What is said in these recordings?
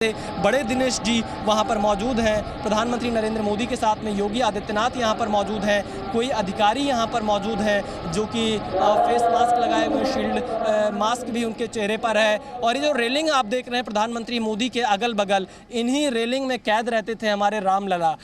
बड़े दिनेश जी वहां पर मौजूद हैं। प्रधानमंत्री नरेंद्र मोदी के साथ में योगी आदित्यनाथ यहां पर मौजूद हैं। कोई अधिकारी यहां पर मौजूद हैं जो कि फेस मास्क लगाए हुए, शील्ड मास्क भी उनके चेहरे पर है। और ये जो रेलिंग आप देख रहे हैं प्रधानमंत्री मोदी के अगल बगल, इन्हीं रेलिंग में कैद रहते थे हमारे रामलला।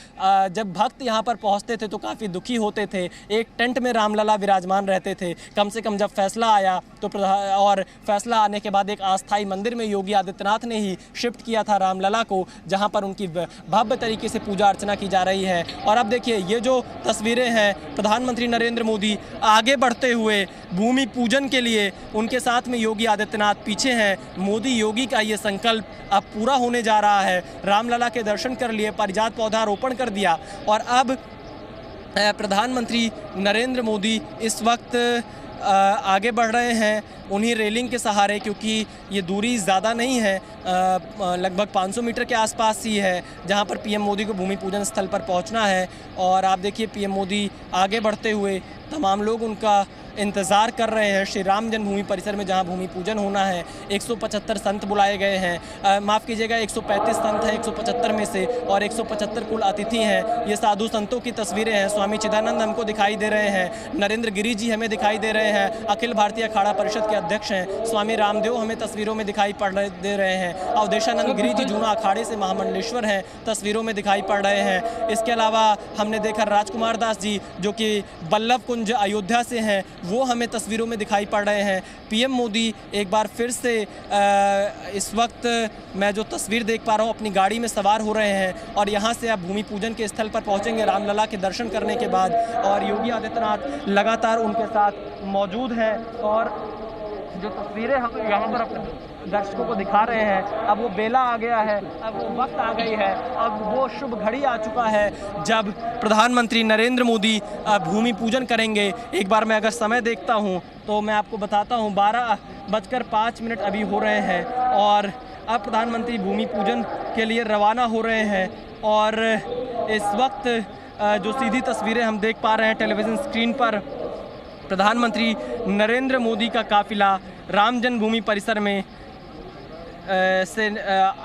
जब भक्त यहां पर पहुंचते थे तो काफ़ी दुखी होते थे। एक टेंट में रामलला विराजमान रहते थे। कम से कम जब फैसला आया तो और फैसला आने के बाद एक अस्थायी मंदिर में योगी आदित्यनाथ ने ही शिफ्ट किया था रामलला को, जहां पर उनकी भव्य तरीके से पूजा अर्चना की जा रही है। और अब देखिए ये जो तस्वीरें हैं, प्रधानमंत्री नरेंद्र मोदी आगे बढ़ते हुए भूमि पूजन के लिए, उनके साथ में योगी आदित्यनाथ पीछे हैं। मोदी योगी का ये संकल्प अब पूरा होने जा रहा है। रामलला के दर्शन कर लिए, पारिजात पौधारोपण कर दिया और अब प्रधानमंत्री नरेंद्र मोदी इस वक्त आगे बढ़ रहे हैं उन्हीं रेलिंग के सहारे, क्योंकि ये दूरी ज़्यादा नहीं है, लगभग 500 मीटर के आसपास ही है जहां पर पीएम मोदी को भूमि पूजन स्थल पर पहुंचना है। और आप देखिए पीएम मोदी आगे बढ़ते हुए, तमाम लोग उनका इंतज़ार कर रहे हैं श्री राम जन्मभूमि परिसर में जहां भूमि पूजन होना है। 175 संत बुलाए गए हैं, माफ़ कीजिएगा 135 संत हैं 175 में से, और 175 कुल अतिथि हैं। ये साधु संतों की तस्वीरें हैं। स्वामी चिदानंद हमको दिखाई दे रहे हैं, नरेंद्र गिरी जी हमें दिखाई दे रहे हैं, अखिल भारतीय अखाड़ा परिषद के अध्यक्ष हैं। स्वामी रामदेव हमें तस्वीरों में दिखाई दे रहे हैं। अवधेशानंद गिरी जी जूना अखाड़े से महामंडलेश्वर हैं, तस्वीरों में दिखाई पड़ रहे हैं। इसके अलावा हमने देखा राजकुमार दास जी जो कि बल्लभ कुंज अयोध्या से हैं, वो हमें तस्वीरों में दिखाई पड़ रहे हैं। पीएम मोदी एक बार फिर से इस वक्त मैं जो तस्वीर देख पा रहा हूँ, अपनी गाड़ी में सवार हो रहे हैं और यहाँ से अब भूमि पूजन के स्थल पर पहुँचेंगे रामलला के दर्शन करने के बाद। और योगी आदित्यनाथ लगातार उनके साथ मौजूद हैं और जो तस्वीरें हम यहाँ पर अपने दर्शकों को दिखा रहे हैं, अब वो बेला आ गया है, अब वो वक्त आ गई है, अब वो शुभ घड़ी आ चुका है जब प्रधानमंत्री नरेंद्र मोदी भूमि पूजन करेंगे। एक बार मैं अगर समय देखता हूँ तो मैं आपको बताता हूँ 12:05 अभी हो रहे हैं और अब प्रधानमंत्री भूमि पूजन के लिए रवाना हो रहे हैं। और इस वक्त जो सीधी तस्वीरें हम देख पा रहे हैं टेलीविज़न स्क्रीन पर, प्रधानमंत्री नरेंद्र मोदी का काफिला राम जन्मभूमि परिसर में से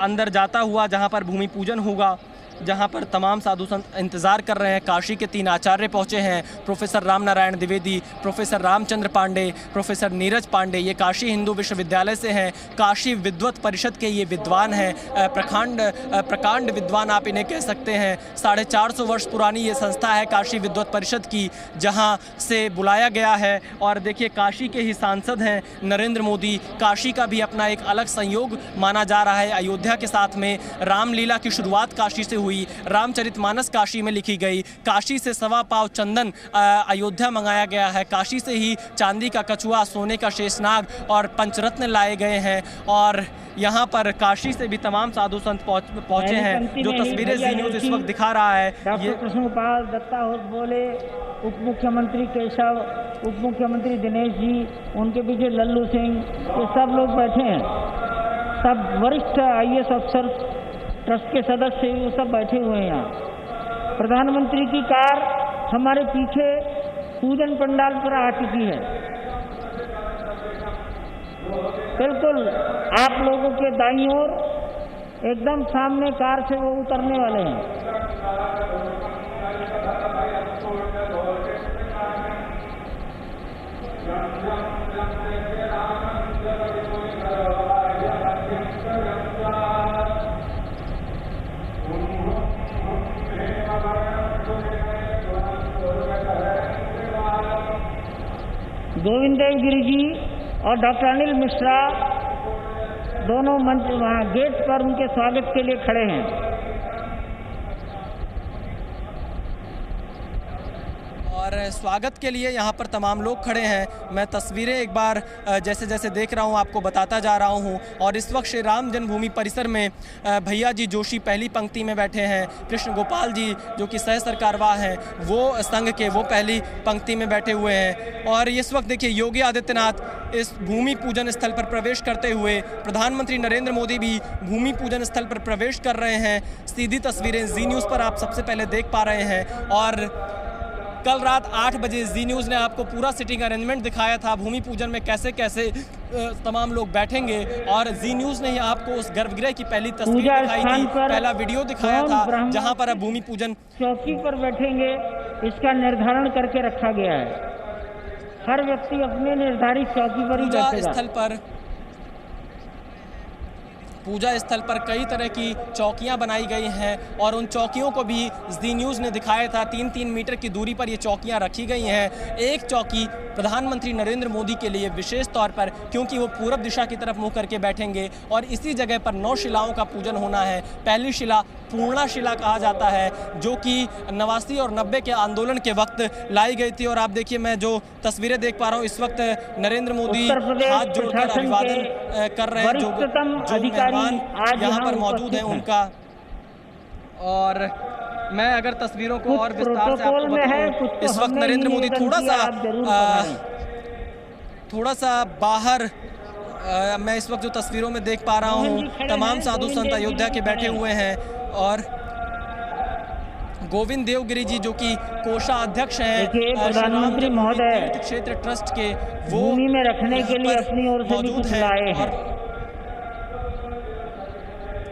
अंदर जाता हुआ जहां पर भूमि पूजन होगा, जहां पर तमाम साधु संत इंतज़ार कर रहे हैं। काशी के 3 आचार्य पहुंचे हैं, professor Ram Narayan Dwivedi, professor Ramchandra Pandey, professor Neeraj Pandey. ये काशी हिंदू विश्वविद्यालय से हैं, काशी विद्वत परिषद के ये विद्वान हैं, प्रकांड विद्वान आप इन्हें कह सकते हैं। 450 वर्ष पुरानी ये संस्था है काशी विद्वत परिषद की, जहाँ से बुलाया गया है। और देखिए काशी के ही सांसद हैं नरेंद्र मोदी। काशी का भी अपना एक अलग संयोग माना जा रहा है। अयोध्या के साथ में रामलीला की शुरुआत काशी से हुई, रामचरितमानस काशी में लिखी गई, काशी से 1.25 पाव चंदन अयोध्या मंगाया गया है, काशी से ही चांदी का कछुआ, सोने का शेषनाग और पंचरत्न लाए गए हैं। और यहाँ पर काशी से भी तमाम साधु संत पहुँचे हैं। जो तस्वीरें जी न्यूज़ इस वक्त दिखा रहा है, डॉक्टर कृष्णपाल दत्ता होस बोले, उप मुख्यमंत्री केशव, उप मुख्यमंत्री दिनेश जी, उनके पीछे लल्लू सिंह, ये सब लोग बैठे हैं। सब वरिष्ठ IAS अफसर, ट्रस्ट के सदस्य, वो सब बैठे हुए हैं यहाँ। प्रधानमंत्री की कार हमारे पीछे पूजन पंडाल पर आ चुकी है। बिल्कुल आप लोगों के दाईं ओर एकदम सामने कार से वो उतरने वाले हैं। गोविंद देव गिरी जी और डॉक्टर अनिल मिश्रा दोनों मंत्री वहाँ गेट पर उनके स्वागत के लिए खड़े हैं। और स्वागत के लिए यहाँ पर तमाम लोग खड़े हैं। मैं तस्वीरें एक बार जैसे जैसे देख रहा हूँ आपको बताता जा रहा हूँ। और इस वक्त श्री राम जन्मभूमि परिसर में भैया जी जोशी पहली पंक्ति में बैठे हैं, कृष्ण गोपाल जी जो कि सह सरकारवाह हैं वो संघ के, वो पहली पंक्ति में बैठे हुए हैं। और इस वक्त देखिए योगी आदित्यनाथ इस भूमि पूजन स्थल पर प्रवेश करते हुए, प्रधानमंत्री नरेंद्र मोदी भी भूमि पूजन स्थल पर प्रवेश कर रहे हैं। सीधी तस्वीरें जी न्यूज़ पर आप सबसे पहले देख पा रहे हैं। और कल रात 8 बजे जी न्यूज़ ने आपको पूरा सिटिंग अरेंजमेंट दिखाया था, भूमि पूजन में कैसे कैसे तमाम लोग बैठेंगे, और जी न्यूज़ ने ही आपको उस गर्भगृह की पहली तस्वीर दिखाई थी, पहला वीडियो दिखाया था जहां पर अब भूमि पूजन चौकी पर बैठेंगे इसका निर्धारण करके रखा गया है। हर व्यक्ति अपने निर्धारित चौकी पर ही बैठेगा। पूजा स्थल पर कई तरह की चौकियां बनाई गई हैं और उन चौकियों को भी जी न्यूज़ ने दिखाया था। 3-3 मीटर की दूरी पर ये चौकियां रखी गई हैं। एक चौकी प्रधानमंत्री नरेंद्र मोदी के लिए विशेष तौर पर, क्योंकि वो पूरब दिशा की तरफ मुँह करके बैठेंगे और इसी जगह पर 9 शिलाओं का पूजन होना है। पहली शिला पूर्णा शिला कहा जाता है, जो कि 89 और 90 के आंदोलन के वक्त लाई गई थी। और आप देखिए, मैं जो तस्वीरें देख पा रहा हूँ, इस वक्त नरेंद्र मोदी हाथ जोड़कर अभिवादन कर रहे हैं। जो मेहमान यहाँ पर मौजूद हैं उनका, और मैं अगर तस्वीरों को और विस्तार से आपको बताऊं, इस वक्त नरेंद्र मोदी थोड़ा सा बाहर, मैं इस वक्त जो तस्वीरों में देख पा रहा हूँ, तमाम साधु संत अयोध्या के बैठे हुए हैं और गोविंद देवगिरी जी जो कि कोषाध्यक्ष हैं प्रधानमंत्री महोदय क्षेत्र ट्रस्ट के, वो भूमि में रखने के लिए अपनी ओर से मौजूद हैं।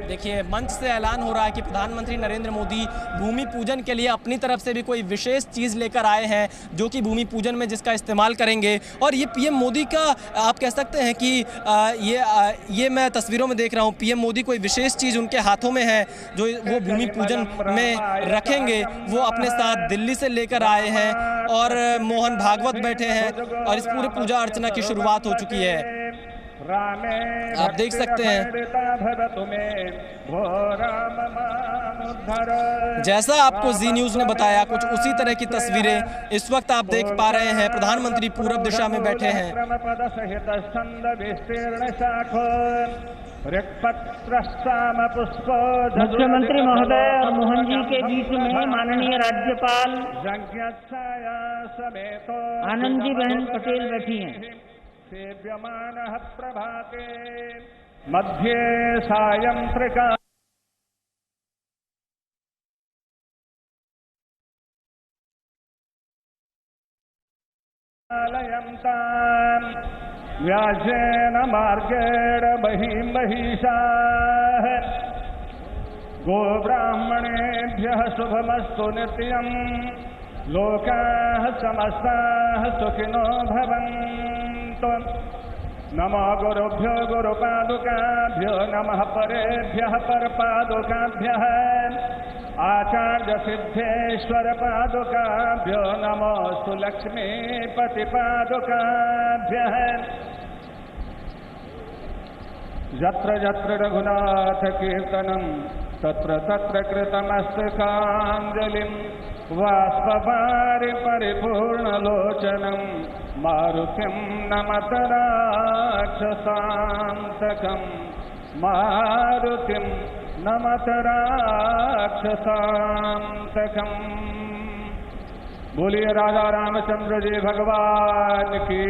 देखिए, मंच से ऐलान हो रहा है कि प्रधानमंत्री नरेंद्र मोदी भूमि पूजन के लिए अपनी तरफ से भी कोई विशेष चीज़ लेकर आए हैं, जो कि भूमि पूजन में जिसका इस्तेमाल करेंगे। और ये पीएम मोदी का, आप कह सकते हैं कि ये मैं तस्वीरों में देख रहा हूँ, पीएम मोदी कोई विशेष चीज़ उनके हाथों में है जो वो भूमि पूजन में रखेंगे। वो अपने साथ दिल्ली से लेकर आए हैं और मोहन भागवत बैठे हैं और इस पूरे पूजा अर्चना की शुरुआत हो चुकी है। आप देख सकते हैं, जैसा आपको जी न्यूज़ ने बताया, कुछ उसी तरह की तस्वीरें इस वक्त आप देख पा रहे हैं। प्रधानमंत्री पूरब दिशा में बैठे हैं। मुख्यमंत्री महोदय और मोहन जी के बीच में माननीय राज्यपाल आनंदीबेन पटेल बैठी हैं। सेव्यमानः प्रभाते मध्ये सायं त्रिका व्याजेन मार्गेण बहिर्बहिषाः गोब्राह्मणेभ्यः शुभमस्तु नित्यं लोकाः समस्ताः सुखिनो भवन्तु। नमो गुरुभ्यो गुरुपादुकाभ्यो नमः परेभ्यः परपादुकाभ्यः आचार्य सिद्धेश्वर पादुकाभ्यो नमोस्तु लक्ष्मीपति पादुकाभ्यः। यत्र यत्र रघुनाथ कीर्तनं तत्र तत्र कृतमस्तकाञ्जलिं वाष्पवारि परिपूर्णलोचनं मारुतिं नमत राक्षसान्तकं मारुतिं नमत राक्षसान्तकं। बोलिए राजा रामचंद्र जी भगवान की,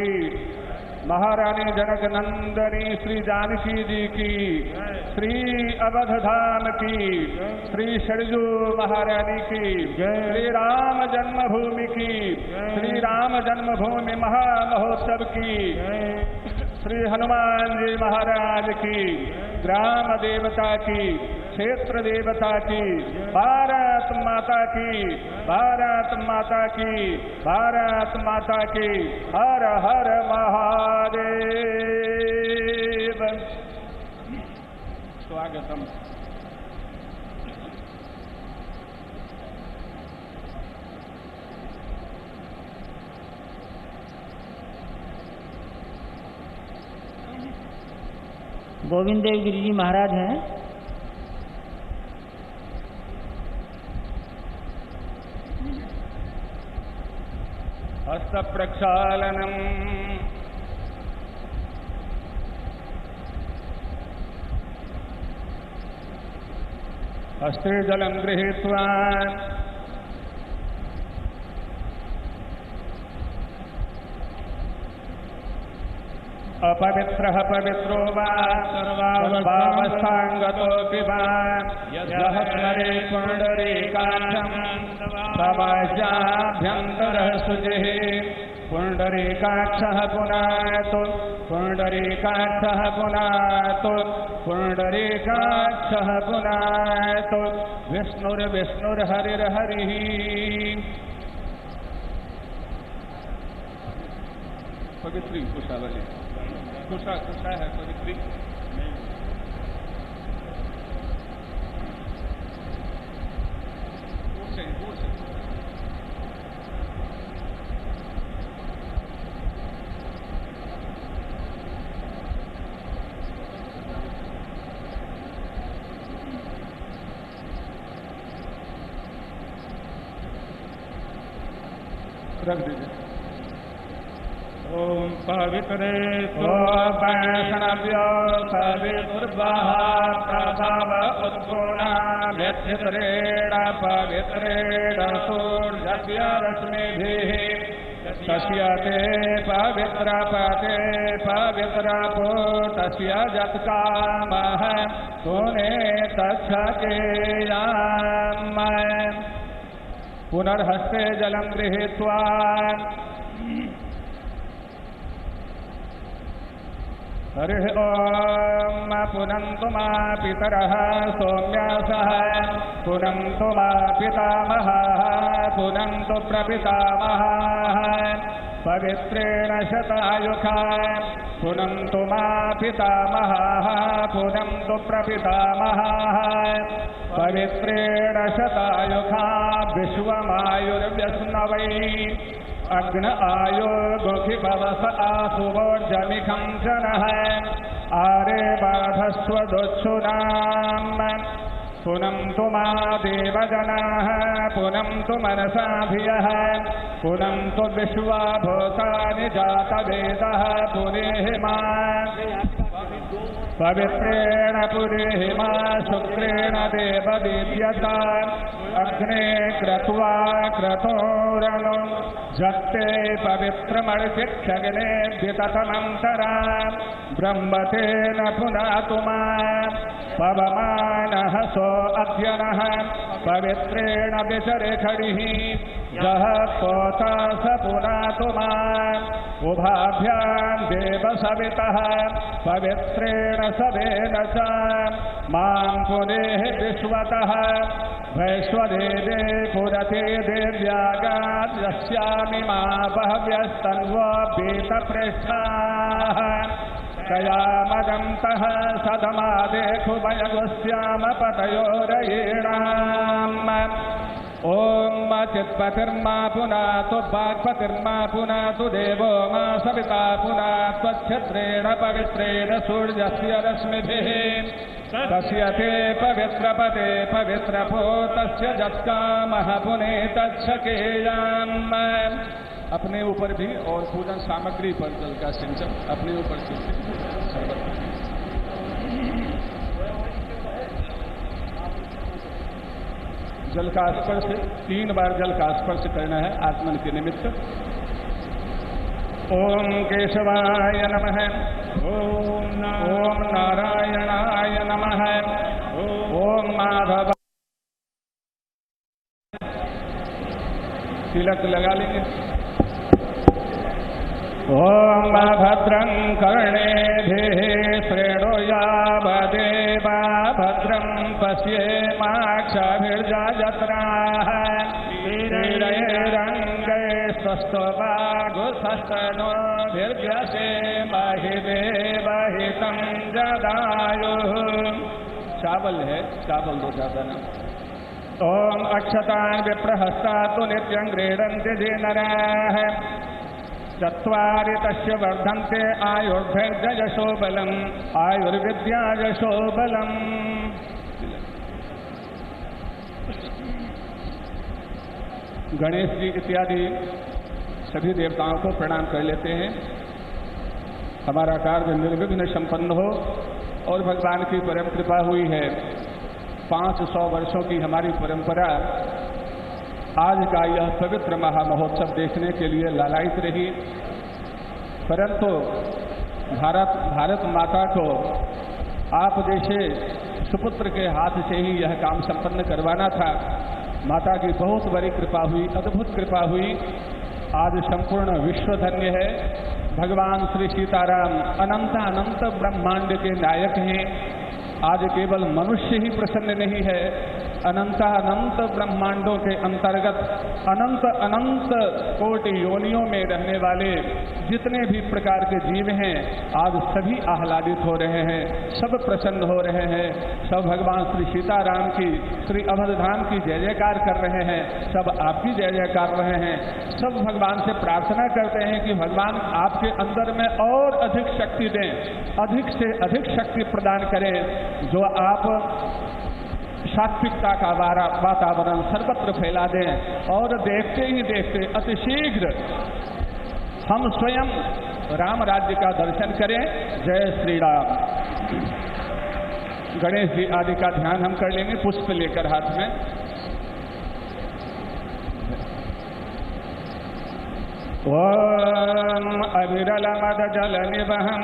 महारानी जनक नंदनी श्री जानकी जी की, श्री अवध धाम की, श्री सरजू महारानी की, श्री राम जन्मभूमि की, श्री राम जन्मभूमि महामहोत्सव की, श्री हनुमान जी महाराज की, ग्राम देवता की, क्षेत्र देवता की, भारत माता की, भारत माता की, भारत माता की। हर हर महादेव। स्वागतम। गोविंद देवगिरी जी महाराज हैं। हस्त प्रक्षालनम हस्ते जलं गृहीत्वा अपवित्रः पवित्रो वा सर्वावस्थाङ्गतोऽपि वा यः स्मरे पुण्डरीकाक्षं तवास्याभ्यन्तरः शुचिः पुण्डरीकाक्षः पुनातु पुण्डरीकाक्षः पुनातु पुण्डरीकाक्षः पुनातु विष्णुर्विष्णुर्हरिर्हरिः। पवित्री कुशावली कुशा है पवित्री रख दीजिए। ओम पवित्रे वैष्णव्यो सविदुर्वाः प्रभाव उत्पूर्णा व्यथितरेण पवित्रेण सूर्यस्य रश्मिभिः तस्य ते पवित्रपते पवित्रपूतस्य यत्कामः पुने तच्छकेयाम्। पुनर्हस्ते जलं गृहीत्वा हरिः ॐ पुनन्तु मा पितरः सौम्यासः पुनन्तु मा पितामहः पुनन्तु प्रपितामहः पवित्रेण शतायुखा पुनन्तु मा पितामहः पुनन्तु प्रपितामहः पवित्रेण शतायुखा विश्वमायुर्व्यस्नवै अग्न आयो गोखि भवस आसुवोर्जमिखं जनः आरे बाधस्व दोच्छुनाम् पुनन्तु मा देवजनाः पुनन्तु मनसा धियः पुनन्तु विश्वा भूतानि जातवेदः पुनेः मा पवित्रेण पुरेः मा शुक्रेण देवदीप्यता अग्ने क्रत्वा क्रतोरनु जत्ते पवित्रमर्चिक्षग्ने विततमन्तरा ब्रह्मतेन पुनातु मा पवमानः सो अद्यनः पवित्रेण विचरेखडिः जः पोता स पुनातु मा उभाभ्यां देव सवितः पवित्रेण सवेन च मां पुनेः विश्वतः वैश्वदेवे पुरते देव्यागाद्यस्यामि मा बहव्यस्तन्वोऽपीतपृष्ठाः कयामदन्तः सदमादेखुभयगुस्यामपतयोरयीणाम्। ओम चित्पतिर्मा पुनातु वाक्पतिर्मा पुनातु देवो मा सविता पुनातु क्षत्रेण पवित्रेण सूर्यस्य रश्मिभिः तस्य ते पवित्रपते पवित्रपोतस्य जत्कामः पुनेतच्छकेयाम्। अपने ऊपर भी और पूजन सामग्री पर जल का सिंचन अपने ऊपर से जल का स्पर्श 3 बार जल का स्पर्श करना है आत्मन के निमित्त। ओम केशवाय नमः ओम नारायणाय नमः ओम माधव। तिलक लगा लेंगे। ओम भद्रं कर्णेभिः शृणुयावदेवा भद्रं पश्येमाक्षभिर्जत्राः वीरैरङ्गै स्वस्तवागुस्तनोभिर्व्यसेमहि देवहितं जदायुः। चावल है, चावल दो ज्यादा ना। ओम अक्षतान् विप्रहस्तातु नित्यं गृह्णन्ति ये नराः चत्वारि तस्य वर्धन्ते आयुर्भैर्जयशो बलम् आयुर्विद्यायशो बलम्। गणेश जी इत्यादि सभी देवताओं को प्रणाम कर लेते हैं। हमारा कार्य निर्विघ्न संपन्न हो और भगवान की परम कृपा हुई है। 500 वर्षों की हमारी परंपरा आज का यह पवित्र महामहोत्सव देखने के लिए लालायित रही, परंतु भारत माता को आप जैसे सुपुत्र के हाथ से ही यह काम संपन्न करवाना था। माता की बहुत बड़ी कृपा हुई, अद्भुत कृपा हुई। आज संपूर्ण विश्व धन्य है। भगवान श्री सीताराम अनंत अनंत ब्रह्मांड के नायक हैं। आज केवल मनुष्य ही प्रसन्न नहीं है, अनंत अनंत ब्रह्मांडों के अंतर्गत अनंत अनंत कोटि योनियों में रहने वाले जितने भी प्रकार के जीव हैं, आज सभी आह्लादित हो रहे हैं, सब प्रसन्न हो रहे हैं। सब भगवान श्री सीताराम की, श्री अवधधाम की जय जयकार कर रहे हैं। सब आपकी जय जयकार कर रहे हैं। सब भगवान से प्रार्थना करते हैं कि भगवान आपके अंदर में और अधिक शक्ति दें, अधिक से अधिक शक्ति प्रदान करें, जो आप सात्विकता का वातावरण सर्वत्र फैला दें। और देखते ही देखते अतिशीघ्र हम स्वयं राम राज्य का दर्शन करें। जय श्री राम। गणेश जी आदि का ध्यान हम कर लेंगे, पुष्प लेकर हाथ में। ओम अविरल मद जल निवहम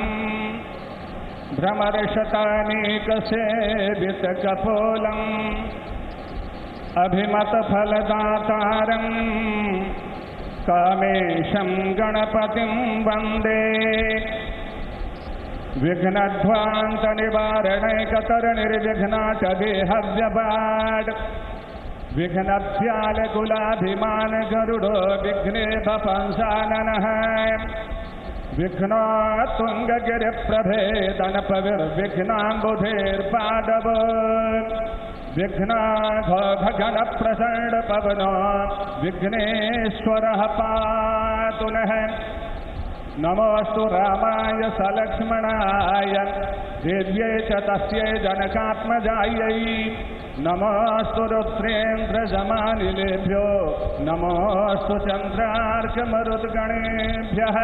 भ्रमर शतानीक सेवित कपोलम अभिमत फलदातारं कामेशं गणपतिं वंदे विघ्नध्वांत निवारणैकतर निर्विघ्नाच देहव्यपाड विघ्नभ्याल कुलाभिमान गरुडो विघ्ने भपंसाननः विघ्ना तुंगगिरि प्रभेदन पविर विघ्नाम्बुधेर्पादव विघ्ना घन प्रचंड पवन विघ्नेश्वर पातु नः। नमोस्तु रामाय सलक्ष्मणाय देव्यै च तस्यै जनकात्मजायै नमोस्तु रुद्रेन्द्रजमानिलेभ्यो नमोस्तु चन्द्रार्कमरुद्गणेभ्यः।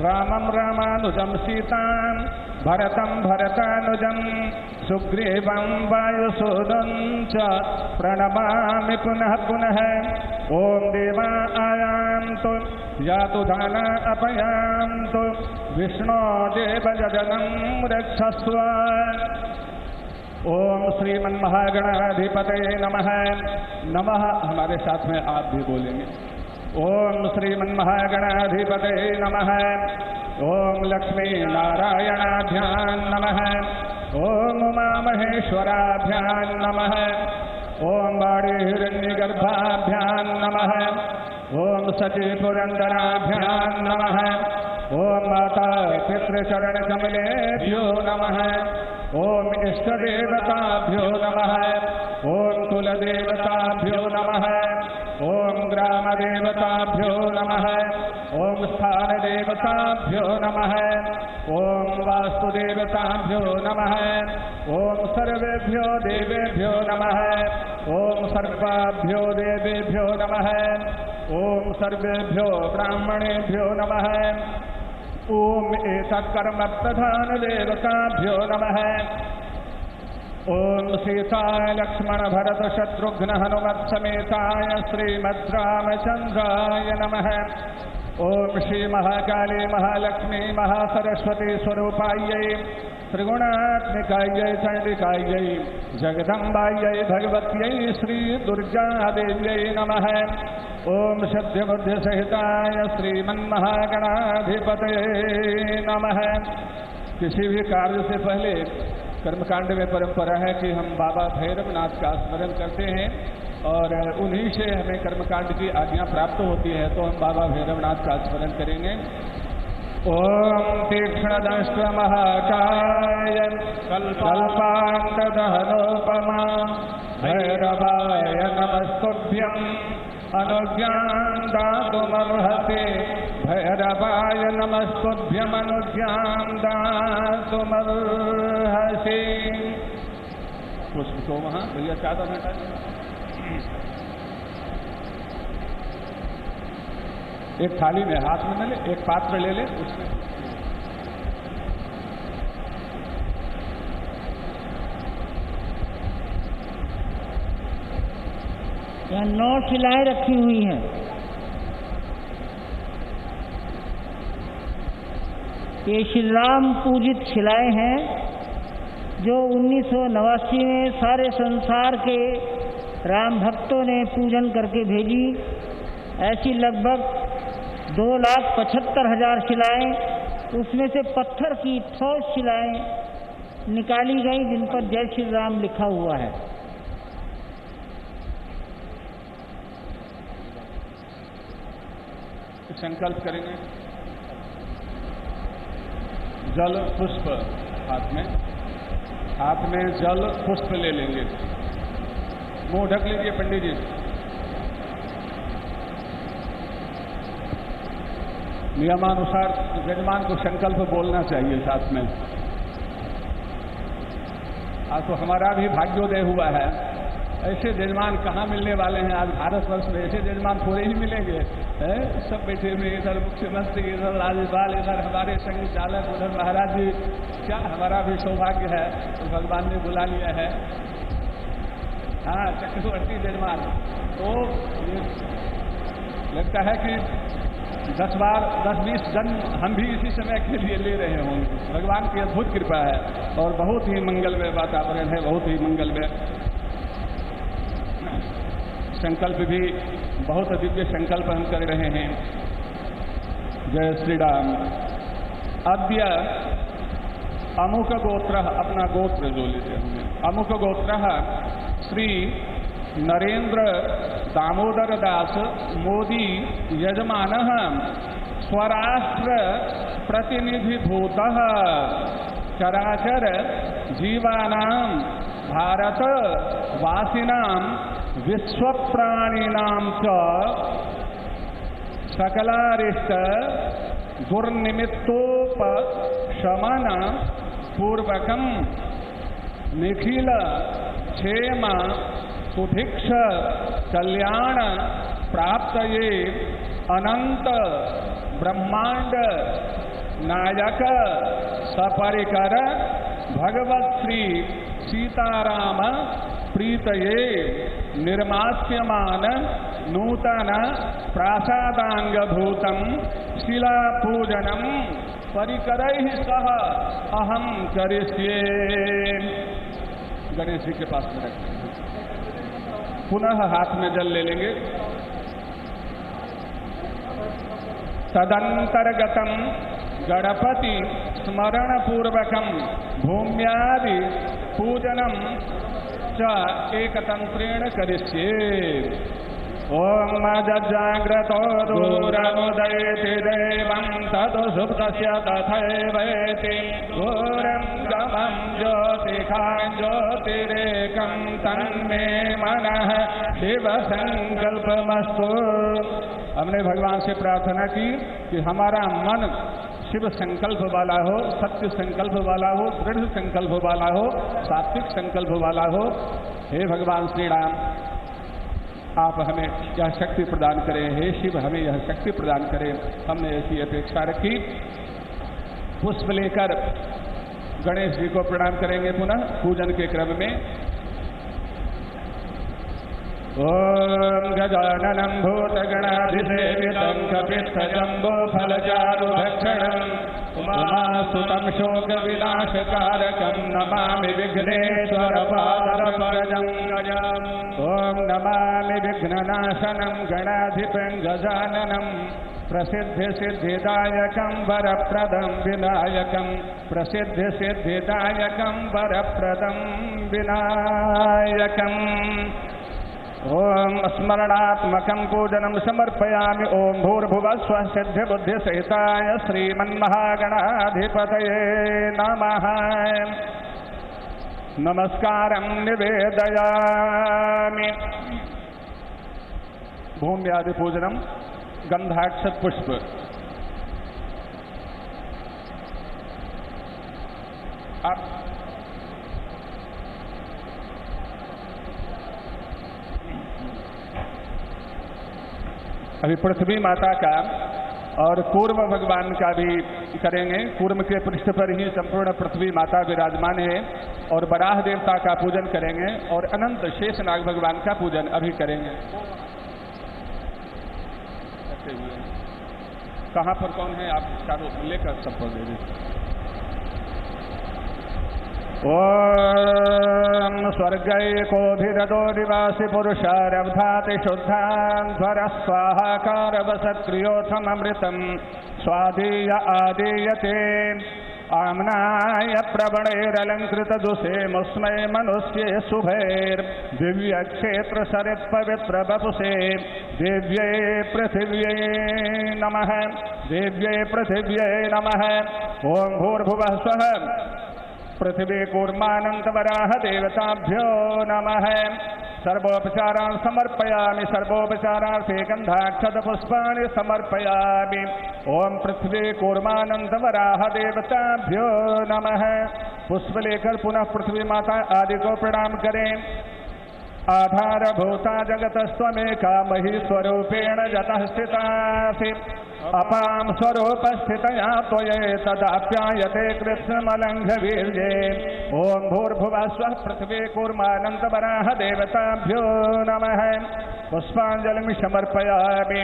रामं रामानुजं सीतां भरतं भरतानुजं सुग्रीवं वायुसूदं च प्रणमामि पुनः पुनः। ॐ देवा आयान्तु यातु दाना अपयान्तु विष्णो देवयजनं रक्षस्व। ओम श्रीमन्महागणाधिपतये नमः। नमः हमारे साथ में आप भी बोलेंगे। ओम श्रीमन्महागणाधिपतये नमः। ओम लक्ष्मी नारायणाभ्यां नमः। ओम उमामहेश्वराभ्यां नमः। ओम वाणी हिरण्यगर्भाभ्यां नमः। ओम सची पुरंदराभ्यां नमः। ओम माता पितृचरणकमलेभ्यो नमः। ओम इष्टदेवताभ्यो नमः। ओम कुलदेवताभ्यो नमः। ओम ग्रामदेवताभ्यो नमः। ओम स्थानदेवताभ्यो नमः। ओम वास्तुदेवताभ्यो नमः। ओम सर्वेभ्यो देवेभ्यो नमः। ओम सर्वाभ्यो देवेभ्यो नमः। ओम सर्वेभ्यो ब्राह्मणेभ्यो नमः। ओम एतत्कर्म प्रधान देवताभ्यो नमः। ओम सीता लक्ष्मण भरत शत्रुघ्न हनुमत समेताय श्रीमद्रामचंद्राय नमः। ओम श्री महाकाली महालक्ष्मी महासरस्वती स्वरूपायै त्रिगुणात्मिकायै चंडिकायै जगदम्बायै भगवत्यै श्री दुर्गा देव्यै नमः। ओम सिद्धिबुद्धि सहिताय श्रीमन्महागणाधिपतये नमः। किसी भी कार्य से पहले कर्मकांड में परंपरा है कि हम बाबा भैरवनाथ का स्मरण करते हैं और उन्हीं से हमें कर्मकांड की आज्ञा प्राप्त होती है। तो हम बाबा भैरवनाथ का स्मरण करेंगे। ओम तीक्ष्ण दंष्ट महाकाय कल्पांतदहनोपमा भैरवाय नमस्तुभ्यं अनुज्ञां दातुमर्हसे भैरवाय नमस्तुभ्यं अनुज्ञां दातुमर्हसे। पुष्प को वहाँ भैया चादर हटा एक थाली में हाथ में ले, एक पात्र ले ले, उसमें यहाँ 9 शिलाएं रखी हुई हैं। ये श्री राम पूजित शिलाएं हैं जो 1989 में सारे संसार के राम भक्तों ने पूजन करके भेजी। ऐसी लगभग 2,75,000 शिलाएं, उसमें से पत्थर की ठोस शिलाएं निकाली गई जिन पर जय श्री राम लिखा हुआ है। संकल्प करेंगे। जल पुष्प हाथ में जल पुष्प ले लेंगे। मुंह ढक लीजिए पंडित जी। नियमानुसार यजमान को संकल्प बोलना चाहिए साथ में। आज तो हमारा भी भाग्योदय हुआ है। ऐसे यजमान कहाँ मिलने वाले हैं? आज भारतवर्ष में ऐसे यजमान थोड़े ही मिलेंगे। सब बैठे हुए, इधर मुख्यमंत्री, इधर राज्यपाल, इधर हमारे संचालक, उधर महाराज जी। क्या हमारा भी सौभाग्य है तो भगवान ने बुला लिया है। हाँ, चक्रवर्ती यजमान। तो लगता है कि 10-20 जन्म हम भी इसी समय के लिए ले रहे होंगे। भगवान की अद्भुत कृपा है और बहुत ही मंगलमय वातावरण है, बहुत ही मंगलमय। संकल्प भी बहुत दिव्य संकल्प हम कर रहे हैं। जय श्री राम। अद्य अमुक गोत्र, अपना गोत्र जो लेते होंगे, अमुक गोत्र श्री नरेंद्र दामोदर दास मोदी यजमान स्वराष्ट्र प्रतिनिधिभूत चराचर जीवानां भारत वासिनां विश्वप्राणिनां च सकलारिष्ट दुर्निमित्तोपशमन पूर्वकं निखिल क्षेम सुभिक्ष कल्याण प्राप्तये अनंत ब्रह्मांड नायक सपरिकर भगवत श्री सीताराम प्रीतये निर्मास्यमान नूतन प्रासादांगभूतं शिला पूजनम परिकरैः सह अहम करिष्ये। गणेश जी के पास में रखें। पुनः हाथ में जल ले लेंगे। तदंतर्गतम गणपति स्मरण पूर्वकम भूम्यादि पूजनम च एकतंत्रेण करिष्ये। ओम जाग्रतो दूरमुदयति देवं तदु सुप्तस्य तथैवेति घोरं गमं ज्योतिषां ज्योतिरेकं तन्मे मनः शिव संकल्पमस्तु। हमने भगवान से प्रार्थना की कि हमारा मन शिव संकल्प वाला हो, सत्य संकल्प वाला हो, दृढ़ संकल्प वाला हो, सात्विक संकल्प वाला हो। हे भगवान श्री राम, आप हमें यह शक्ति प्रदान करें। हे शिव, हमें यह शक्ति प्रदान करें। हमने ऐसी अपेक्षा रखी। पुष्प लेकर गणेश जी को प्रणाम करेंगे पुनः पूजन के क्रम में। ओम गजाननं भूतगणाधिसेवितं कपित्थजम्बो फलचारुभक्षणं उमासुतं शोकविनाशकारकं नमामि विघ्नेश्वरपादपरजं गजम्। ओम नमामि विघ्ननाशनं गणाधिपं गजाननं प्रसिद्धिसिद्धिदायकं वरप्रदं विनायकं प्रसिद्धिसिद्धिदायकं वरप्रदं विनायकम्। ओम स्मरणात्मकं पूजनं समर्पयामि। ओम भूर्भुवस्वः सिद्धिबुद्धिसहिताय श्रीमन्महागणाधिपतये नमः। नमस्कारं निवेदयामि। भूम्यादि पूजनम गंधाक्षत पुष्प। अब अभी पृथ्वी माता का और कूर्म भगवान का भी करेंगे। कूर्म के पृष्ठ पर ही संपूर्ण पृथ्वी माता विराजमान है और वराह देवता का पूजन करेंगे और अनंत शेषनाग भगवान का पूजन अभी करेंगे। कहाँ पर कौन है आप चारों लेकर सबको दे दीजिए। ओम स्वर्गैकोऽधिरथो निवासि पुरुषारब्धाति शुद्धान्ध्वर स्वाहाकार वसत्क्रियोथममृतम् स्वादीय आदीयते आम्नाय प्रवणैरलङ्कृत दुषे मुस्मै मनुष्ये शुभैर्दिव्यक्षेत्र सरित् पवित्र वपुषे दिव्यै पृथिव्यै नमः दिव्यै पृथिव्यै नमः। ओम भूर्भुवः स्वः पृथिवी कूर्मानन्तवराह देवताभ्यो नमः। सर्वोपचारान् समर्पयामि सर्वोपचारार्थे गन्धाक्षतपुष्पाणि समर्पयामि। ओम पृथ्वी कूर्मानन्तवराह देवताभ्यो नमः। पुष्प लेकर पुनः पृथ्वी माता आदि को प्रणाम करें। आधारभूता जगतस्त्वमेका मही स्वरूपेण जतः स्थितासि अपां स्वरूपस्थितया त्वयैतदाप्यायते कृत्स्नमलङ्घवीर्ये। ओम भूर्भुवः स्वः पृथ्वी कूर्मानन्तवराह देवताभ्यो नमः। पुष्पाञ्जलिं समर्पयामि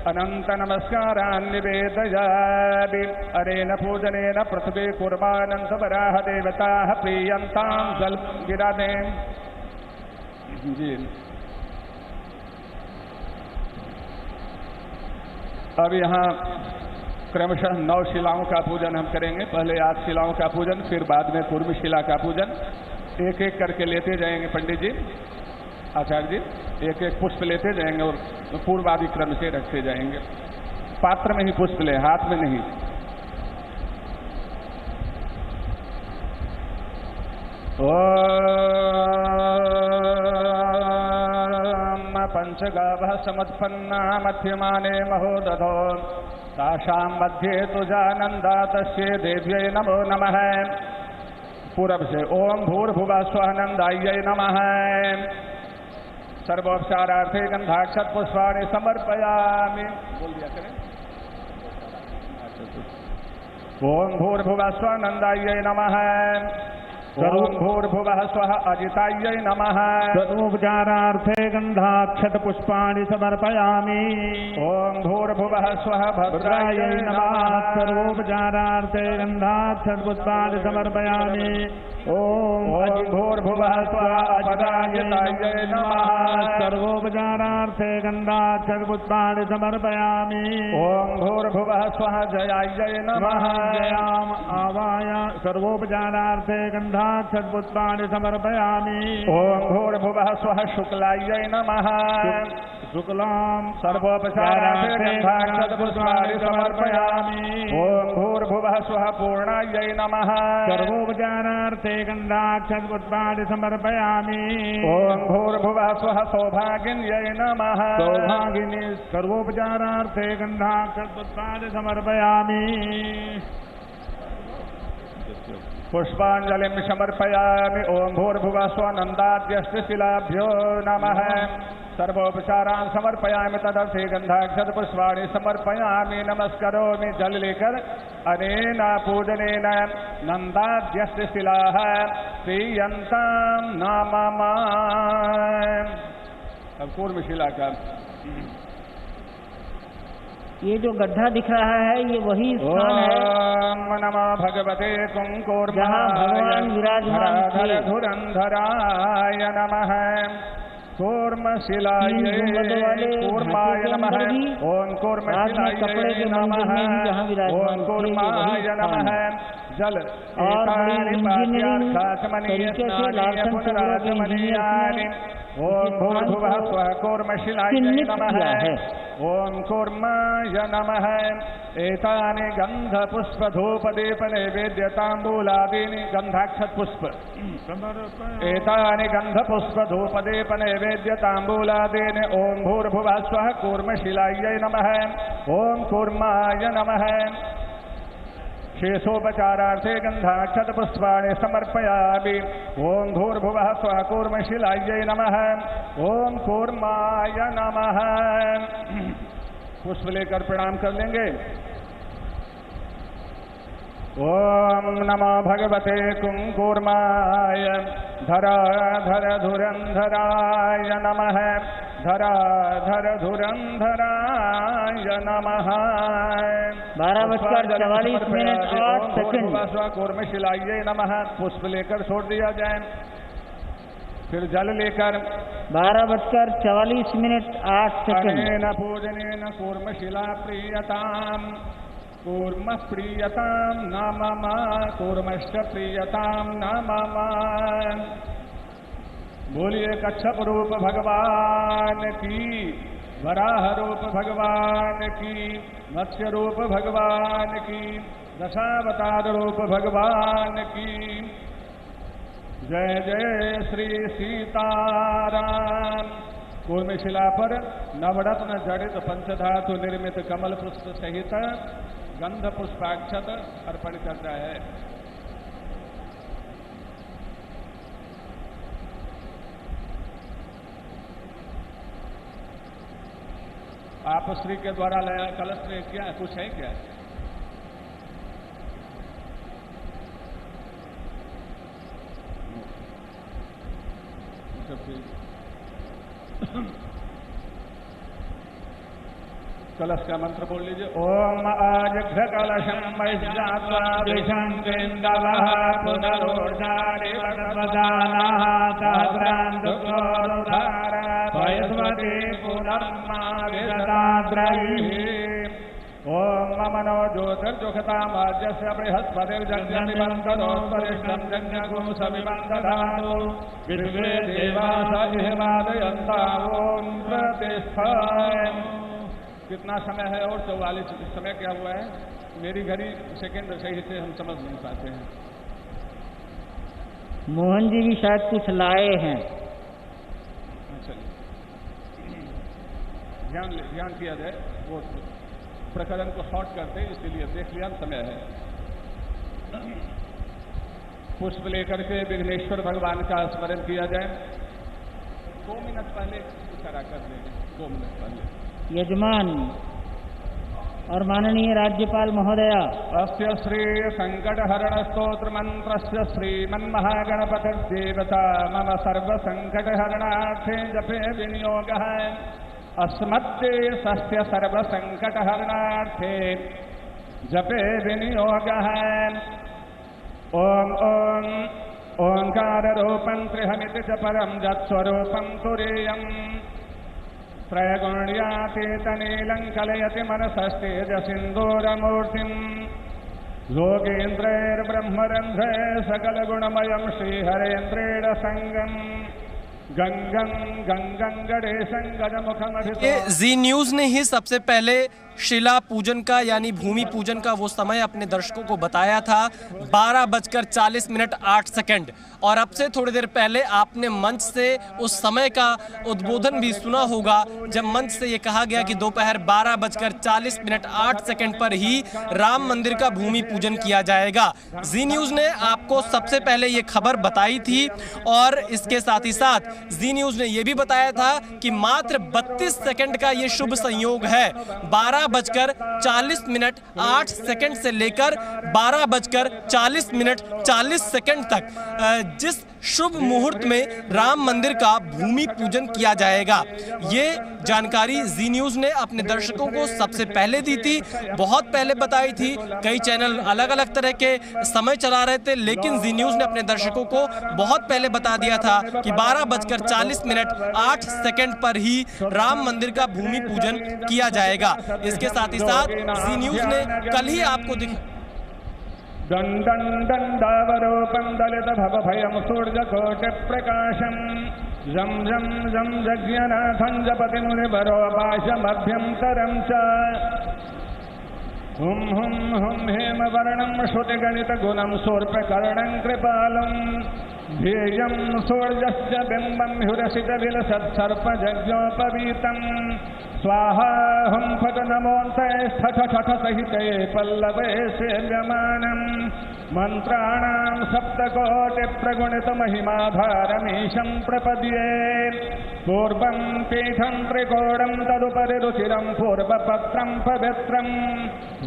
अनंत नमस्कारान् निवेदयामि। अनेन पूजनेन पृथ्वी कूर्मानन्तवराह देवताः प्रीयन्तां जलगिराने जी। अब यहाँ क्रमशः 9 शिलाओं का पूजन हम करेंगे। पहले 8 शिलाओं का पूजन, फिर बाद में पूर्व शिला का पूजन। एक एक करके लेते जाएंगे पंडित जी, आचार्य जी, एक एक पुष्प लेते जाएंगे और पूर्वादि क्रम से रखते जाएंगे। पात्र में ही पुष्प ले, हाथ में नहीं। पंचगावः समुत्पन्ना मध्यमाने महोदधो तासां मध्ये तुजानन्दा तस्यै देव्यै नमो नमः। पूरब से ओम भूर्भुवः स्वः नन्दायै नमः। सर्वोपचारार्थे गन्धाक्षत पुष्पाणि समर्पयामि। बोल दिया करें। ओम भूर्भुवः स्वः नन्दायै नमः। ओम भूर्भुवः स्वः अजितायै नमः। सर्वोपचारार्थे गन्धाक्षत पुष्पाणि समर्पयामि। ओम भूर्भुवः स्वः भद्रायै नमः। सर्वोपचारार्थे गन्धाक्षत पुष्पाणि समर्पयामि। ओम भूर्भुवः स्वः अजितायै नमः। सर्वोपचारार्थे गन्धाक्षत पुष्पाणि समर्पयामि। ओम भूर्भुवः स्वः जयायै नमः। जयाम आवाय सर्वोपचारार्थे गन्धाक्षत पुष्पाणि समर्पयामि। ओम भूर्भुवः स्वः शुक्लायै नमः। शुक्लां सर्वोपचारार्थे गन्धाक्षत पुष्पाणि समर्पयामि। ओम भूर्भुवः स्वः पूर्णायै नमः। सर्वोपचारार्थे गन्धाक्षत पुष्पाणि समर्पयामि। ओम भूर्भुवः स्वः सौभागिन्यै नमः। सौभागिनी सर्वोपचारार्थे गन्धाक्षत पुष्पाणि समर्पयामि। पुष्पाञ्जलिं समर्पयामि। ओम भूर्भुवः स्वः नन्दाद्यश्च शिलाभ्यो नमः। सर्वोपचारान् समर्पयामि तदर्थे गन्धाक्षत पुष्पाणि समर्पयामि। नमस्करोमि जल लेकर अनेन पूजनेन नन्दाद्यश्च शिलाः प्रीयन्तां नमः। अब पूर्व शिला का ये जो गड्ढा दिख रहा है ये वही स्थान है ओम नमो भगवते कुंकुर्माय जहाँ भगवान विराजमान थे। धुरंधराय नमः। कूर्मशिलायै कूर्माय नमः। ओम कूर्मशिलायै नमः। ओम कूर्माय नमः। जल पुनराचमनीयानि। ओम भूर्भुवः स्वः कूर्मशिलायै नमः। ओम कूर्माय नमः। एतानि गन्धपुष्पधूपदीपनैवेद्यताम्बूलादीनि गन्धाक्षत पुष्प एतानि गन्धपुष्पधूपदीपनैवेद्यताम्बूलादीनि। ओम भूर्भुवः स्वः कूर्मशिलायै नमः। ओम कूर्माय नमः। शेषोपचारार्थे गन्धाक्षत पुष्पाणि समर्पयामि। ओम भूर्भुवः स्वः कूर्मशिलायै नमः। ओम कूर्माय नमः। पुष्प लेकर प्रणाम कर लेंगे। ओम नमो भगवते कुंकुर्माय धराधर धुरंधराय नमः। धराधर धुरंधराय नमः। 12:44 कूर्मशिलायै नमः। पुष्प लेकर छोड़ दिया जाए, फिर जल लेकर 12:44 अनेन पूजनेन कूर्मशिला प्रीयताम् कूर्म प्रीयताम् न मम कूर्मश्च प्रीयताम् न मम। बोलिए कच्छप रूप भगवान की, वराह रूप भगवान की, मत्स्य रूप भगवान की, दशावतार रूप भगवान की। जय जय श्री सीताराम। कूर्मशिला पर नवरत्न जड़ित पंचधातु निर्मित कमल पुष्प सहित गंध पुष्पाक्षत अर्पण करता है। आप श्री के द्वारा लाया कलश में क्या कुछ है क्या? कलश का मंत्र बोल लीजिए। ओम आजघ्र कलशं वैश्वात्वाभिषंकेन्दवः पुनरोर्धारिवटवदानः सहस्रान्धुकोरुधारा वयस्वती पुनर्मा विददाद्रैः। ओम ममनो ज्योतिर्जुखतामाज्यस्य बृहस्पतिर्जन्यनिबन्धनोत्परिष्टं जन्यगुं सविबन्धधातु विश्वे देवास इहमादयन्ता। ओम प्रतिष्ठाय। कितना समय है? और 44। समय क्या हुआ है? मेरी घड़ी सेकंड सही से हम समझ नहीं पाते हैं। मोहन जी भी शायद कुछ लाए हैं। चलिए ध्यान किया जाए, वो प्रकरण को शॉर्ट करते हैं, इसीलिए देख लिया समय है। पुष्प लेकर के विघ्नेश्वर भगवान का स्मरण किया जाए। 2 मिनट पहले इशारा कर देंगे, 2 मिनट पहले। यजमान और माननीय राज्यपाल महोदया, अस्य श्री संकट हरण स्तोत्र मंत्रस्य श्रीमन्महागणपतिर्देवता मम सर्व संकट हरणार्थे जपे विनियोगः अस्मद्देशस्य सर्व संकट हरणार्थे जपे विनियोगः। ओम ओम ओंकार रूपं त्रिहमिति च परं जत्स्वरूपं तुरीयम् त्रयगुण्यातीतनीलं कलयति मनसस्तेजसिन्दूरमूर्तिम् योगेन्द्रैर्ब्रह्मरन्ध्रै सकलगुणमयं श्रीहरेन्द्रेण संगम् गंगं गंगं गणेशं गजमुखमभितो। जी न्यूज़ ने ही सबसे पहले शिला पूजन का यानी भूमि पूजन का वो समय अपने दर्शकों को बताया था 12:40 और अब से थोड़ी देर पहले आपने मंच से उस समय का उद्बोधन भी सुना होगा जब मंच से ये कहा गया कि दोपहर 12:40 पर ही राम मंदिर का भूमि पूजन किया जाएगा। जी न्यूज़ ने आपको सबसे पहले ये खबर बताई थी और इसके साथ ही साथ जी न्यूज़ ने ये भी बताया था कि मात्र 32 सेकंड का ये शुभ संयोग है। 12:40 से लेकर 12:40 तक जिस शुभ मुहूर्त में राम मंदिर का भूमि पूजन किया जाएगा, ये जानकारी जी न्यूज़ ने अपने दर्शकों को सबसे पहले दी थी, बहुत पहले बताई थी। कई चैनल अलग अलग तरह के समय चला रहे थे, लेकिन जी न्यूज़ ने अपने दर्शकों को बहुत पहले बता दिया था कि 12:40 पर ही राम मंदिर का भूमि पूजन किया जाएगा। इसके साथ ही साथ जी न्यूज़ ने कल ही आपको दंडं दंडावरोपं दलित भव भयं सूर्यकोटि प्रकाशं जं जं जं यज्ञनाथं जपति मुनिवरोपाशमभ्यन्तरं च हुं हुं हुं हेमवर्णं श्रुतिगणितगुणं शूर्पकर्णं कृपालं ध्येयं सूर्यस्य बिम्बं ह्युरसितविलसत्सर्पजज्ञोपवीतं स्वाहा हुं फट नमोऽन्ते ठठ ठठ सहिते पल्लवे सेव्यमानम् मंत्राणां सप्तकोटिप्रगुणितमहिमाधारमीशं प्रपद्ये पूर्वं पीठं त्रिकोणं तदुपरि रुचिरं पूर्वपत्रं पवित्रं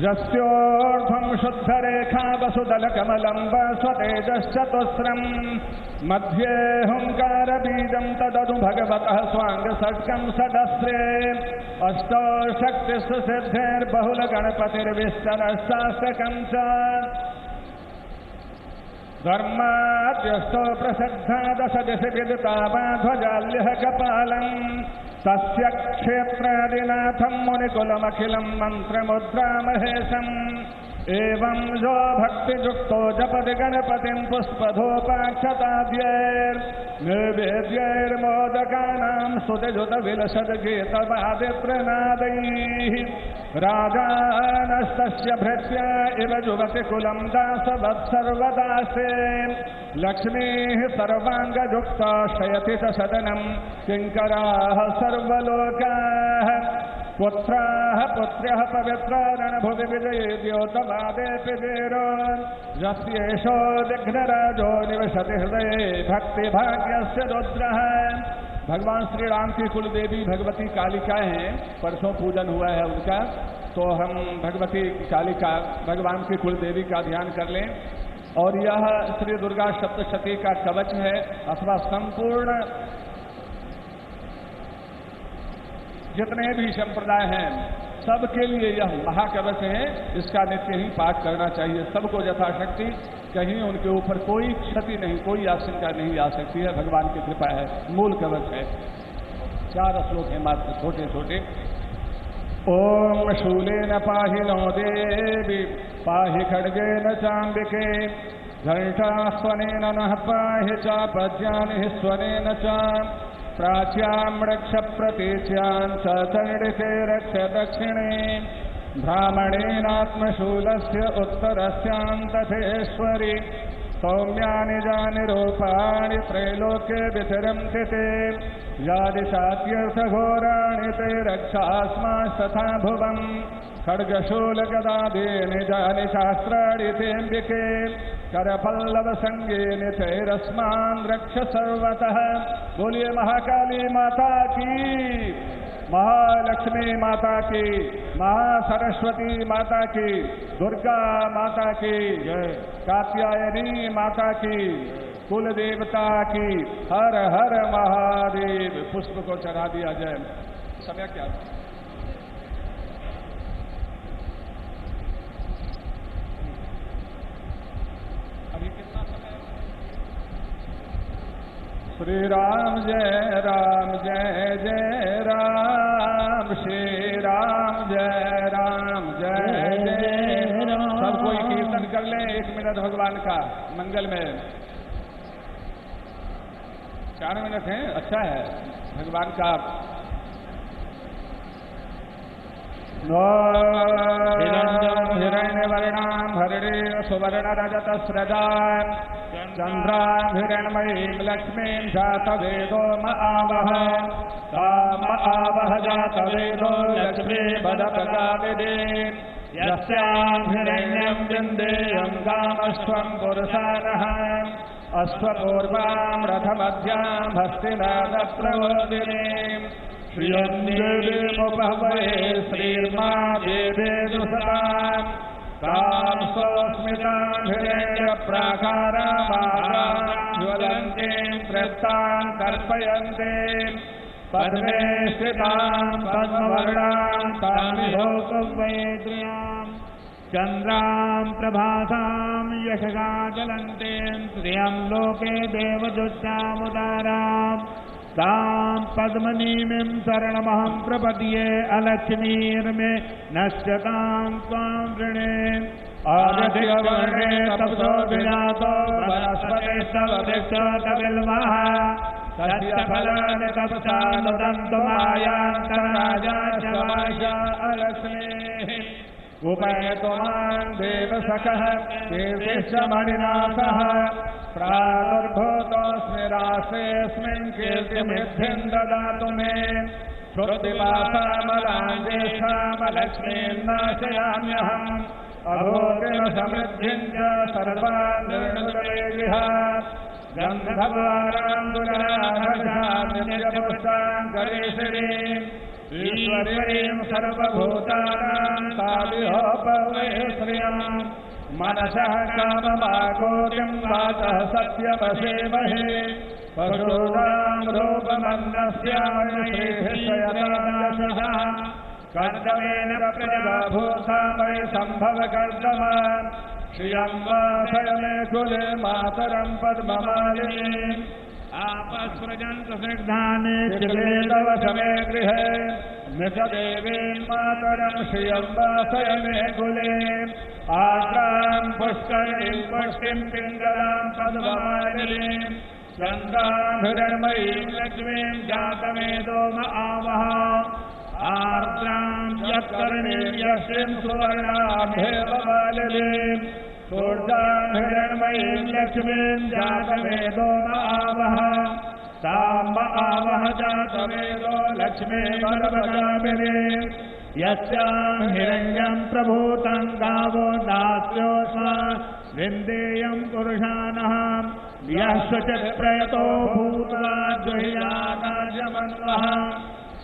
यस्योर्ध्वं शुद्धरेखा वसुदलकमलं वस्वतेजश्चतुस्रम् मध्ये हुंकारबीजं तदनु भगवतः स्वाङ्गषट्कं षडस्रे अष्टौ शक्तिस्तु सिद्धिर्बहुलगणपतिर्विष्टरशास्तकं च धर्माद्यस्तो प्रसिद्धा दशदिशि विदितावाध्वजाल्यः कपालम् तस्य क्षेत्रादिनाथं मुनिकुलमखिलं मन्त्रमुद्रामहेशम् एवं जो भक्तियुक्तो जपति गणपतिं पुष्पधूपाक्षताद्यैर्निवेद्यैर्मोदकानां स्तुतिजुतविलसद्गीतवादित्रनादैः राजानस्तस्य भृत्या इव जुवति कुलं दासवत्सर्वदासे लक्ष्मीः सर्वाङ्गयुक्ता शयति च सदनं किङ्कराः सर्वलोकाः पुत्राः पुत्र्यः पवित्रारणभुवि विजये द्योतवादेऽपि वीरो यस्येषो विघ्नराजो निवसति हृदये भक्तिभाग्यस्य रुद्रः। भगवान श्री राम की कुल देवी भगवती कालिका हैं, परसों पूजन हुआ है उनका, तो हम भगवती कालिका भगवान की कुल देवी का ध्यान कर लें। और यह श्री दुर्गा सप्तशती का कवच है अथवा संपूर्ण जितने भी संप्रदाय हैं सबके लिए यह महाकवच है। इसका नित्य ही पाठ करना चाहिए सबको यथाशक्ति, कहीं उनके ऊपर कोई क्षति नहीं, कोई आशंका नहीं आ सकती है। भगवान की कृपा है, मूल कवच है। 4 श्लोक हैं मात्र छोटे छोटे। ओम शूलेन पाहि नो देवी पाहि खड्गेन चाम्बिके घंटास्वनेन नः पाहि चापद्यानि स्वनेन च प्राच्यां रक्ष प्रतीच्यां च चण्डिके रक्ष दक्षिणे ब्राह्मणेनात्मशूलस्य उत्तरस्यान्तथेश्वरि सौम्यानि जानि रूपाणि त्रैलोक्ये विचरन्ति ते यादिशात्यर्थघोराणि ते रक्षास्मास्तथा भुवम् खड्गशूलगदादीनि जानि शास्त्राणि तेऽम्बिके करपल्लवसङ्गीनि तैरस्मान् रक्ष सर्वतः। बोलिए महाकाली माता की, महालक्ष्मी माता की, महासरस्वती माता की, दुर्गा माता की जय, कात्यायनी माता की, कुल देवता की, हर हर महादेव। पुष्प को चढ़ा दिया जाए। समय क्या अभी कितना समय? श्री राम जय जय राम, श्री राम जय जय राम। सब कोई कीर्तन कर ले 1 मिनट भगवान का मंगल में। 4 मिनट है, अच्छा है भगवान का। हिरण्यवर्णां हरिणेन सुवर्णरजतस्रजां चन्द्रां हिरण्मयीं लक्ष्मीं जातवेदो म आवह ताम आवह जातवेदो लक्ष्मी वदप्रजाविदीं यस्यां हिरण्यं विन्देयं गामश्वं पुरुषानः अश्वपूर्वां रथमध्यां हस्तिनादप्रबोधिनीं श्रियन्देवीमुपहवये श्रीर्मा देवेदुसतां तां स्वस्मितां हिरण्यप्राकारां ज्वलन्तीं तृप्तां तर्पयन्तीं पद्मे स्थितां पद्मवर्णां तामिहोकवैद्र्यां चन्द्रां प्रभासां यशसा ज्वलन्तीं श्रियं लोके देवदुत्तामुदारां तां पद्मनीमिं शरणमहं प्रपद्ये अलक्ष्मीर्मे नश्यतां त्वां वृणे आदित्यवर्णे तपसो विजातो वनस्पतिस्तव वृक्षोतबिल्वः तस्य फलानि तपसा नुदन्तु मायान्तराजाच वाशा अलक्ष्मीः उपैतो मां देवसखः कीर्तिश्चमणिनाथः प्रादुर्भूतोऽस्मि रासेऽस्मिन् कीर्तिमिद्धिं ददातु मे श्रुतिवासामलाञ्जेष्ठामलक्ष्मीं नाशयाम्यहम् अभूतिं समृद्धिं च सर्वान् निर्णुतवेगिह गन्धद्वाराम्बुराधशां करेश्वरीं ईश्वरीं सर्वभूतानां ताभिहोपवे श्रियम् मनसः काममाकोटिं वाचः सत्यमसेमहे पशूनां रूपमन्नस्यामयेशयदाशः कर्दमेन प्रजा भूता मयि सम्भव कर्दमान् श्रियं वासय मे कुले मातरं पद्ममालिनी आपस्रजन्तु स्निग्धानि चिले तव समे गृहे मृतदेवीं मातरं श्रियं वासय मे कुले आद्रां पुष्करीं पुष्टिं पिङ्गलां पद्ममालिनीं गङ्गां हिरण्मयीं लक्ष्मीं जातवेदो म आवह आर्द्रां यत्कर्णीं यश्रीं सुवर्णाभेवमालिनीं सूर्यां हिरण्मयीं लक्ष्मीं जातवेदो म आवह तां आवह जातवेदो लक्ष्मीमर्वगामिनीं यस्यां हिरण्यं प्रभूतं गावो दास्योऽस्मा विन्देयं पुरुषाणः यः शुचित् प्रयतो भूत्वा जुह्याकाशमन्वः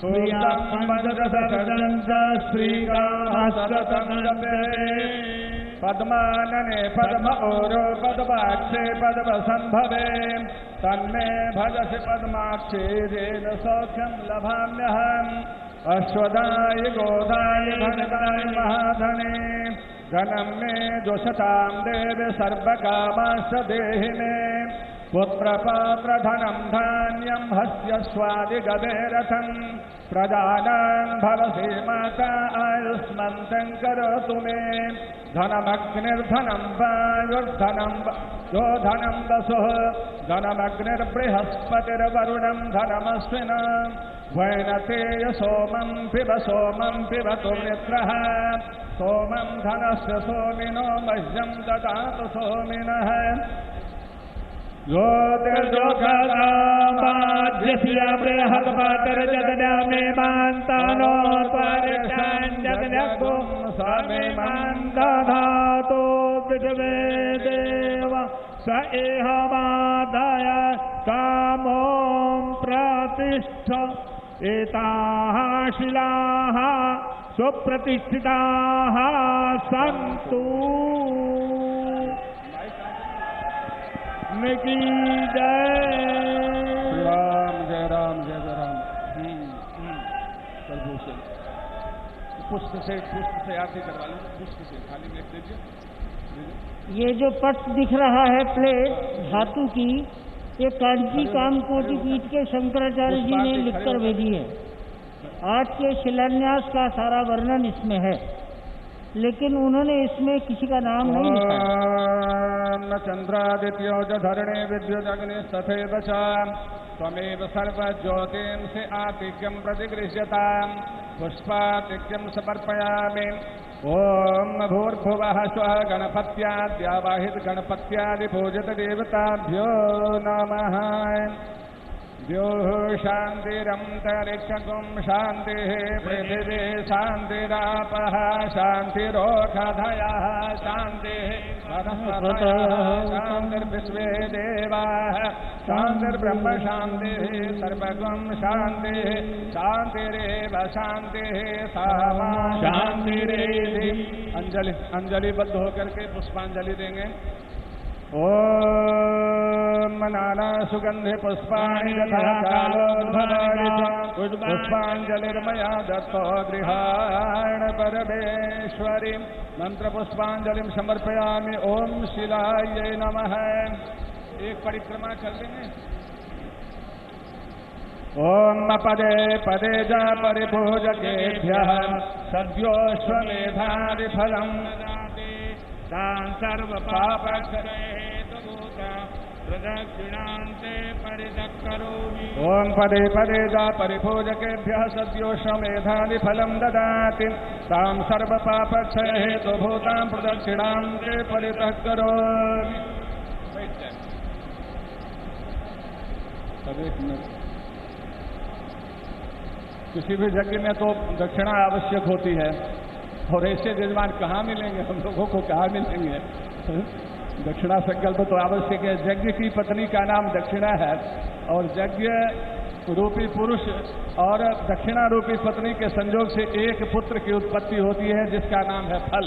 सूर्यां मददसदं च श्रीगाहस्ततमजपे पद्मानने पद्म ओरो पद्माक्षे पद्मसम्भवे तन्मे भजसि पद्माक्षे येन सौख्यं लभाम्यहम् अश्वदाय गोदाय धनदाय महाधने धनं मे जोषतां देव सर्वकामाश्च देहिने पुत्रपात्रधनं धान्यं हस्यस्वादिगदेरथं प्रजानां भवसि माता आयुष्मन्तं करोतु मे धनमग्निर्धनं वायुर्धनं यो धनं वसुः धनमग्निर्बृहस्पतिर्वरुणं धनमश्विना वैनतेय सोमं पिबतु मित्रः सोमं धनस्य सोमिनो मह्यं ददातु सोमिनः ज्योतिर्जोखदामाद्यस्य बृहस्पतिर्जगदा मे मान्तानो त्वरिषाञ्जगदगो स मे मान्तधातो पृथिवे देव स एह मादाय कामों प्रतिष्ठ एताः शिलाः सुप्रतिष्ठिताः सन्तु की जय राम जय राम जय जय राम। पुष्प से आरती करवा लो, पुष्प से खाली एक दीजिए। ये जो पट दिख रहा है प्लेट धातु की, ये कांची कामकोटि पीठ के शंकराचार्य जी ने लिखकर भेजी है। आज के शिलान्यास का सारा वर्णन इसमें है, लेकिन उन्होंने इसमें किसी का नाम नहीं लिखा। न चंद्रादित्यो च धरणे विद्युदग्नि तथैव च त्वमेव सर्वज्योतिंसि आतिक्यं प्रतिगृह्यतां पुष्पातिक्यं समर्पयामि। ओम भूर्भुवः स्वः गणपत्याद्यावाहित गणपत्यादिपूजित देवताभ्यो नमः। द्योः शान्तिरन्तरिक्षगुं शान्तिः पृथिवी शान्तिरापः शान्तिरोषधयः शान्तिः शान्तिर्विश्वे देवाः शान्तिर्ब्रह्म शान्तिः सर्वगुं शान्तिः शान्तिरेव शान्तिः सामा शान्तिरेधि। अंजलिबद्ध होकर के पुष्पांजलि देंगे। ओम नाना सुगंधि पुष्पाणि यथा कालोद्भवानि पुष्पांजलिर्मया दत्तो गृहाण परमेश्वरी। मंत्र पुष्पांजलिं समर्पयामि। ओम शिलायै नमः। एक परिक्रमा कर लेंगे। ओम पदे पदे च परिपूजकेभ्यः सद्योऽश्वमेधादिफलम् तान् सर्वपापक्षयहेतुभूतां प्रदक्षिणान्ते परिदक्करोमि। ओम पदे पदे जा परिपूजकेभ्यः सद्योऽश्वमेधादिफलं ददाति तां सर्वपापक्षयहेतुभूतां प्रदक्षिणान्ते परिदक्करोमि। किसी भी यज्ञ में तो दक्षिणा आवश्यक होती है, और ऐसे यजमान कहाँ मिलेंगे, हम लोगों को कहाँ मिलेंगे। दक्षिणा संकल्प तो आवश्यक है। यज्ञ की पत्नी का नाम दक्षिणा है, और यज्ञ रूपी पुरुष और दक्षिणा रूपी पत्नी के संयोग से एक पुत्र की उत्पत्ति होती है जिसका नाम है फल।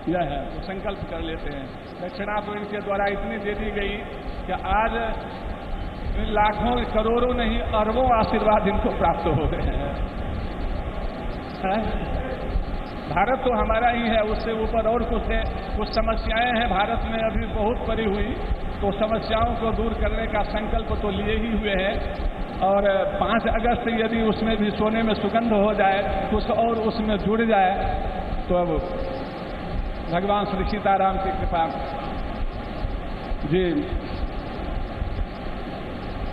यह है वो संकल्प कर लेते हैं। दक्षिणा तो इनके द्वारा इतनी दे दी गई कि आज लाखों करोड़ों नहीं अरबों आशीर्वाद इनको प्राप्त हो गए हैं। भारत तो हमारा ही है, उससे ऊपर और कुछ है। कुछ समस्याएं हैं भारत में अभी बहुत पड़ी हुई, तो समस्याओं को दूर करने का संकल्प तो लिए ही हुए हैं। और 5 अगस्त यदि उसमें भी सोने में सुगंध हो जाए, कुछ और उसमें जुड़ जाए, तो अब भगवान श्री सीताराम की कृपा जी।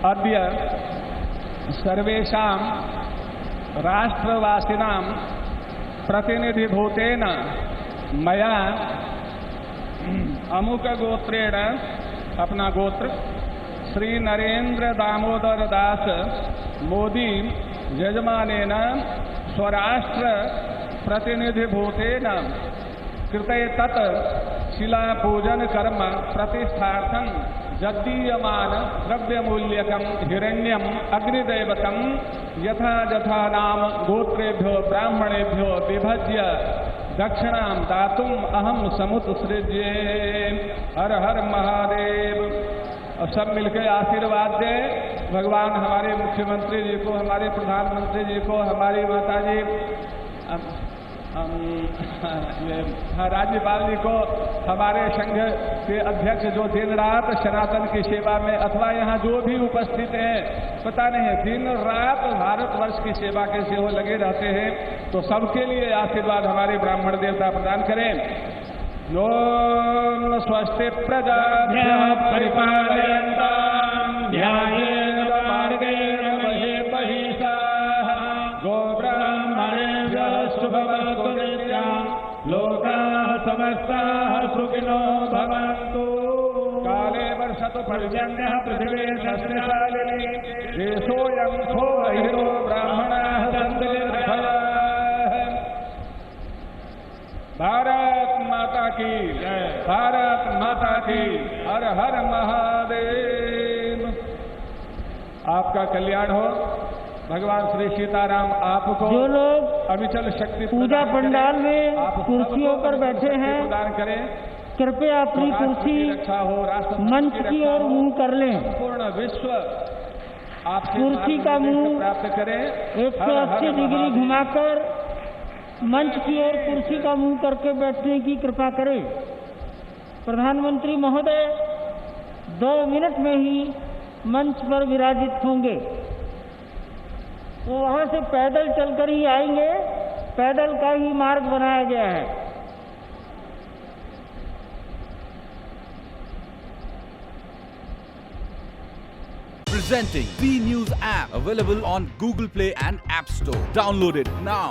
अद्य सर्वेषां राष्ट्रवासिनां प्रतिनिधिभूतेन मया अमुक गोत्रेण, अपना गोत्र, श्री नरेंद्र दामोदर दास मोदी यजमानेन स्वराष्ट्र प्रतिनिधिभूतेन कृते तत् शिलापूजन कर्म प्रतिष्ठार्थं यद्दीयमान द्रव्यमूल्यकं हिरण्यम अग्निदेवतम यथा यथा नाम गोत्रेभ्यो ब्राह्मणेभ्यो विभज्य दक्षिणां दातुम अहम समुत्सृज्ये। हर हर महादेव। अब सब मिलकर आशीर्वाद दे भगवान हमारे मुख्यमंत्री जी को, हमारे प्रधानमंत्री जी को, हमारी माता जी राज्यपाल जी को, हमारे संघ के अध्यक्ष जो दिन रात सनातन की सेवा में, अथवा यहाँ जो भी उपस्थित हैं, पता नहीं दिन रात भारतवर्ष की सेवा के सेवा लगे रहते हैं, तो सबके लिए आशीर्वाद हमारे ब्राह्मण देवता प्रदान करें। ओम स्वस्ति प्रजाभ्यः परिपालयन्तां न्यायेन मार्गेण महीं महिषाः गोब्राह्मणेभ्यः शुभमस्तु नित्यं लोकाः समस्ताः सुखिनो भवन्तु। काले वर्षतु पर्जन्यः पृथिवी सस्यशालिनी देशोऽयं क्षोभरहितो ब्राह्मणाः सन्तु निर्भयाः। भारत माता की जय। भारत माता की। हर हर महादेव। आपका कल्याण हो। भगवान श्री सीताराम आपको जो लोग अविचल शक्ति पूजा पंडाल में कुर्सियों पर बैठे हैं, प्रदान करें। कृपया अपनी कुर्सी रक्षा हो, राष्ट्र मंच की ओर मुंह कर लें। पूर्ण विश्व आपसे कुर्सी का मुंह प्राप्त करें। 180 डिग्री घुमाकर मंच की ओर कुर्सी का मुंह करके बैठने की कृपा करें। प्रधानमंत्री महोदय 2 मिनट में ही मंच पर विराजित होंगे, तो वहां से पैदल चलकर ही आएंगे। पैदल का ही मार्ग बनाया गया है। Presenting B News app, available on Google Play and App Store. Download it now.